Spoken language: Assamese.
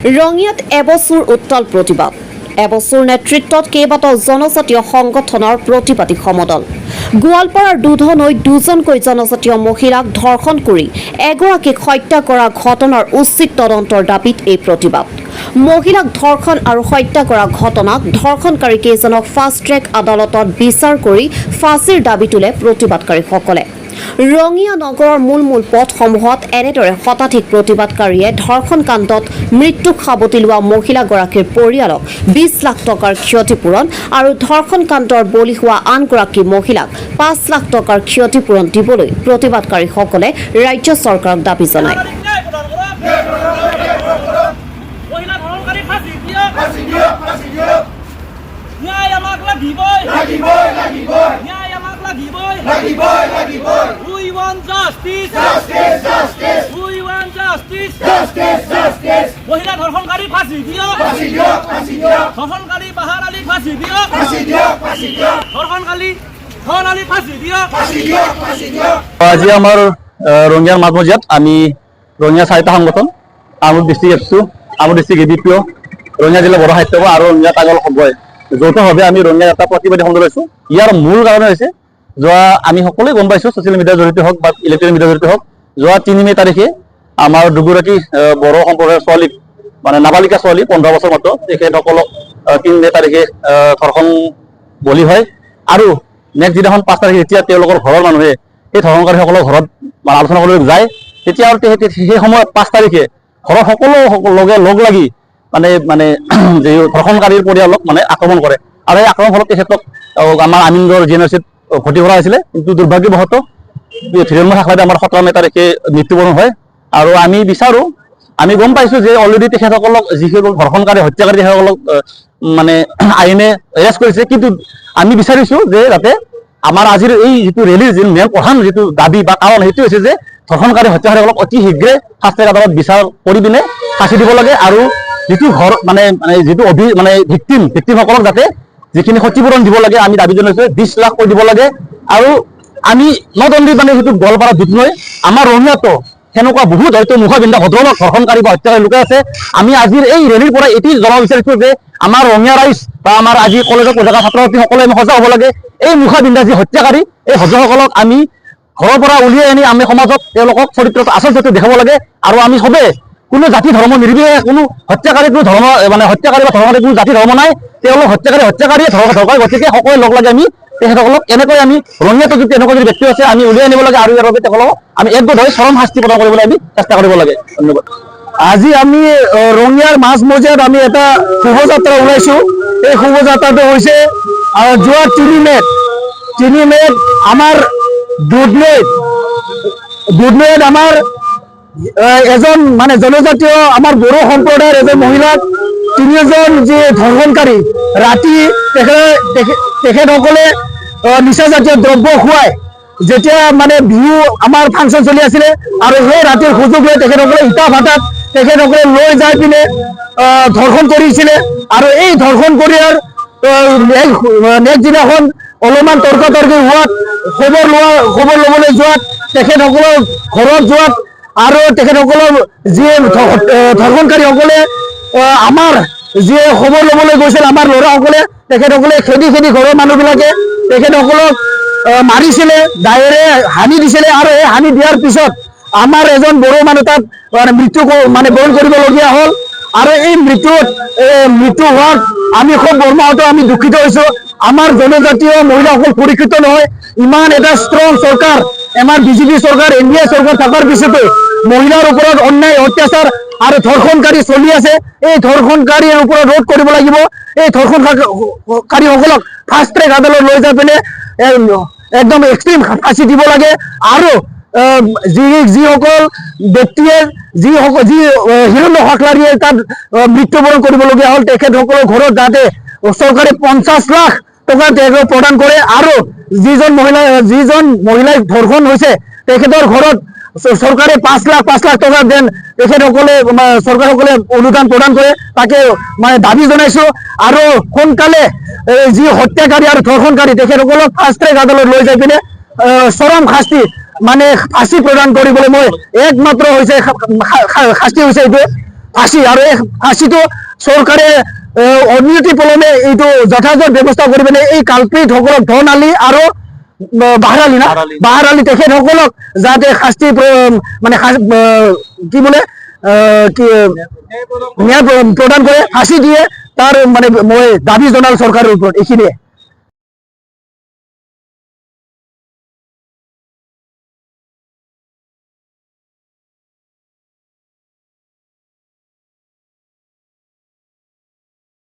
ৰঙিয়াত এবছৰ উত্তাল প্ৰতিবাদ এবছৰ নেতৃত্বত কেইবাটাও জনজাতীয় সংগঠনৰ প্ৰতিবাদী সমদল গোৱালপাৰাৰ দুধনৈত দুজনকৈ জনজাতীয় মহিলাক ধৰ্ষণ কৰি এগৰাকীক হত্যা কৰা ঘটনাৰ উচিত তদন্তৰ দাবীত এই প্ৰতিবাদ মহিলাক ধৰ্ষণ আৰু হত্যা কৰা ঘটনাক ধৰ্ষণকাৰী কেইজনক ফাষ্ট ট্ৰেক আদালতত বিচাৰ কৰি ফাঁচীৰ দাবী তোলে প্ৰতিবাদকাৰীসকলে ৰঙিয়া নগৰৰ মূল পথসমূহত এনেদৰে শতাধিক প্ৰতিবাদকাৰীয়ে ধৰ্ষণ কাণ্ডত মৃত্যুক সাৱটি লোৱা মহিলাগৰাকীৰ পৰিয়ালক 20 লাখ টকাৰ ক্ষতিপূৰণ আৰু ধৰ্ষণ কাণ্ডৰ বলি হোৱা আনগৰাকী মহিলাক 5 লাখ টকাৰ ক্ষতিপূৰণ দিবলৈ প্ৰতিবাদকাৰীসকলে ৰাজ্য চৰকাৰক দাবী জনায়। We want justice. Justice. Justice. We want justice. Justice. Justice. মহিলা ধর্ষণকারী ফাঁসি দিও। ফাঁসি দিও। ফাঁসি দিও। ধর্ষণকারী বাহার আলী ফাঁসি দিও। ফাঁসি দিও। ফাঁসি দিও। ধর্ষণকারী ধন আলী ফাঁসি দিও। ফাঁসি দিও। ফাঁসি দিও। আজি আমার রঙিয়ার মাঝমজিয়াত আমি রঙিয়া চারিটা সংগঠন আমুক ডিস্ট্রিক্ট এফসু আমুক ডিস্ট্রিক্ট এবিপিও রঙিয়া জিলা বড় সাহিত্য আর রঙিয়া কাগল সভ্যই যৌথভাৱে আমি ৰঙিয়াত এটা প্ৰতিবাদী সমদল লৈছো। ইয়াৰ মূল কাৰণ হৈছে যোৱা আমি সকলোৱে গম পাইছো ছচিয়েল মিডিয়াৰ জৰিয়তে হওক বা ইলেক্ট্ৰনিক মিডিয়াৰ জৰিয়তে হওক যোৱা 3 মে তাৰিখে আমাৰ দুগৰাকী বড়ো সম্প্ৰদায়ৰ ছোৱালীক মানে নাবালিকা ছোৱালী 15 বছৰ মাত্ৰ তেখেতসকলক 3 মে তাৰিখে ধৰ্ষণ বলি হয় আৰু নেক্সট দিনাখন 5 তাৰিখে যেতিয়া তেওঁলোকৰ ঘৰৰ মানুহে সেই ধৰ্ষণকাৰীসকলৰ ঘৰত আলোচনা কৰিবলৈ যায় তেতিয়া আৰু সেই সময়ত 5 তাৰিখে ঘৰৰ সকলো লগ লাগি মানে যে ধৰ্ষণকাৰীৰ পৰিয়ালক মানে আক্ৰমণ কৰে আৰু এই আক্ৰমণৰ ফলত তেখেতক আমাৰ আমিনগড় জেনেৰেচিত ভৰ্তি কৰা হৈছিলে কিন্তু দুৰ্ভাগ্যবশতঃ ধীৰেন্দ্ৰ শাখাতে আমাৰ 17 মে তাৰিখে মৃত্যুবৰণ হয় আৰু আমি বিচাৰো আমি গম পাইছো যে অলৰেডি তেখেতসকলক যিসকল ধৰ্ষণকাৰী হত্যাকাৰী তেখেতসকলক মানে আইনে এৰেষ্ট কৰিছে কিন্তু আমি বিচাৰিছো যে যাতে আমাৰ আজিৰ এই যিটো ৰেলীৰ যি মেইন প্ৰধান যিটো দাবী বা কাৰণ সেইটো হৈছে যে ধৰ্ষণকাৰী হত্যাকাৰীসকলক অতি শীঘ্ৰে ফাষ্ট ট্ৰেক আদালত বিচাৰ কৰি পিনে ফাঁচি দিব লাগে আৰু যিটো ঘৰ মানে যিটো ভিক্টিমসকলক যাতে যিখিনি ক্ষতিপূৰণ দিব লাগে আমি দাবী জনাইছো 20 লাখ কৰি দিব লাগে আৰু আমি নট অনলি মানে যিটো গোৱালপাৰা দুধনৈ আমাৰ ৰঙিয়াতো সেনেকুৱা বহুত হয়তো মুখাবিন্দা ভদ্ৰলোক ধৰ্ষণকাৰী বা হত্যাকাৰী লোকে আছে। আমি আজিৰ এই ৰেলীৰ পৰা এটি জনাব বিচাৰিছো যে আমাৰ ৰঙিয়া ৰাইজ বা আমাৰ আজি কলেজৰ পঢ়া ছাত্ৰ ছাত্ৰীসকলে আমি সজাগ হ'ব লাগে এই মুখাবিন্দা যি হত্যাকাৰী এই ভদ্ৰসকলক আমি ঘৰৰ পৰা উলিয়াই আনি আমি সমাজত তেওঁলোকক চৰিত্ৰত আচল চৰিত্ৰ দেখাব লাগে আৰু আমি সবে কোনো জাতি ধৰ্ম নিৰ্বিশেষে কোনো হত্যাকাৰী কোনো ধৰ্ম মানে হত্যাকাৰী বা ধৰ্মকাৰী কোনো জাতি ধৰ্ম নাই তেওঁলোক হত্যাকাৰীয়ে ধৰ্ষণকাৰী গতিকে সকলোৱে লগ লাগে আমি তেখেতসকলক এনেকৈ আমি ৰঙিয়াতো যদি এনেকুৱা যদি ব্যক্তি আছে আমি উলিয়াই আনিব লাগে আৰু ইয়াৰ বাবে তেওঁলোকক আমি একগোট হৈ চৰম শাস্তি প্ৰদান কৰিবলৈ আমি চেষ্টা কৰিব লাগে। ধন্যবাদ। আজি আমি ৰঙিয়াৰ মাজমজিয়াত আমি এটা শোভাযাত্ৰা ওলাইছো। এই শোভাযাত্ৰাটো হৈছে যোৱা 3 মেত আমাৰ দুধনৈত আমাৰ এজন মানে জনজাতীয় আমাৰ বড়ো সম্প্ৰদায়ৰ এজন মহিলাক 3জন যি ধৰ্ষণকাৰী ৰাতি তেখেতসকলে নিচাজাতীয় দ্ৰব্য খুৱাই যেতিয়া মানে বিহু আমাৰ ফাংচন চলি আছিলে আৰু সেই ৰাতিৰ সুযোগ লৈ তেখেতসকলে ইটা ভাটাত তেখেতসকলে লৈ যাই পিনে ধৰ্ষণ কৰিছিলে আৰু এই ধৰ্ষণ কৰিয়াৰ নেক্সট দিনাখন অলপমান তৰ্কাতৰ্কি হোৱাত খবৰ ল'বলৈ যোৱাত তেখেতসকলৰ ঘৰত যোৱাত আৰু তেখেতসকলৰ যি ধৰ্ষণকাৰীসকলে আমাৰ যি খবৰ ল'বলৈ গৈছিল আমাৰ ল'ৰাসকলে তেখেতসকলে খেদি ঘৰৰ মানুহবিলাকে তেখেতসকলক মাৰিছিলে ডাইৰে হানি দিছিলে আৰু এই হানি দিয়াৰ পিছত আমাৰ এজন বড়ো মানুহ তাত মৃত্যু মানে বৰণ কৰিবলগীয়া হ'ল আৰু এই মৃত্যু হোৱাত আমি খুব মৰ্মাহত আমি দুখিত হৈছো। আমাৰ জনজাতীয় মহিলাসকল সুৰক্ষিত নহয় ইমান এটা ষ্ট্ৰং চৰকাৰ আমাৰ বিজেপি চৰকাৰ এনডিএ চৰকাৰ থকাৰ পিছতো মহিলাৰ ওপৰত অন্যায় অত্যাচাৰ আৰু ধৰ্ষণকাৰী চলি আছে। এই ধৰ্ষণকাৰীৰ ওপৰত ৰোধ কৰিব লাগিব। এই ধৰ্ষণকাৰীসকলক ফাষ্ট ট্ৰেক আদালত লৈ যাই পিনে একদম এক্সট্ৰিম ফাঁচি দিব লাগে আৰু যিসকল ব্যক্তিয়ে যি হিৰণ্য শাকলাৰীয়ে তাত মৃত্যুবৰণ কৰিবলগীয়া হ'ল তেখেতসকলৰ ঘৰত যাতে চৰকাৰে 50 লাখ টকা প্ৰদান কৰে আৰু যিজন মহিলাই ধৰ্ষণ হৈছে তেখেতৰ ঘৰত চৰকাৰে 5 লাখ টকা দেন তেখেতসকলে চৰকাৰসকলে অনুদান প্ৰদান কৰে তাকে মানে দাবী জনাইছো আৰু সোনকালে যি হত্যাকাৰী আৰু ধৰ্ষণকাৰী তেখেতসকলক ফাষ্ট ট্ৰেক আদালত লৈ যাই পিনে চৰম শাস্তি মানে ফাঁসি প্ৰদান কৰিবলৈ মই একমাত্ৰ হৈছে শাস্তি হৈছে এইটো ফাঁসি আৰু এই ফাঁসিটো চৰকাৰে অনতি পলমে এইটো যথাযথ ব্যৱস্থা কৰি পিনে এই কালপিতসকলক ধন আলি আৰু বাহাৰ আলি তেখেতসকলক যাতে শাস্তি মানে কি বোলে কি ন্যায় প্ৰদান কৰে ফাঁসি দিয়ে তাৰ মানে মই দাবী জনাল চৰকাৰৰ ওপৰত এইখিনিয়ে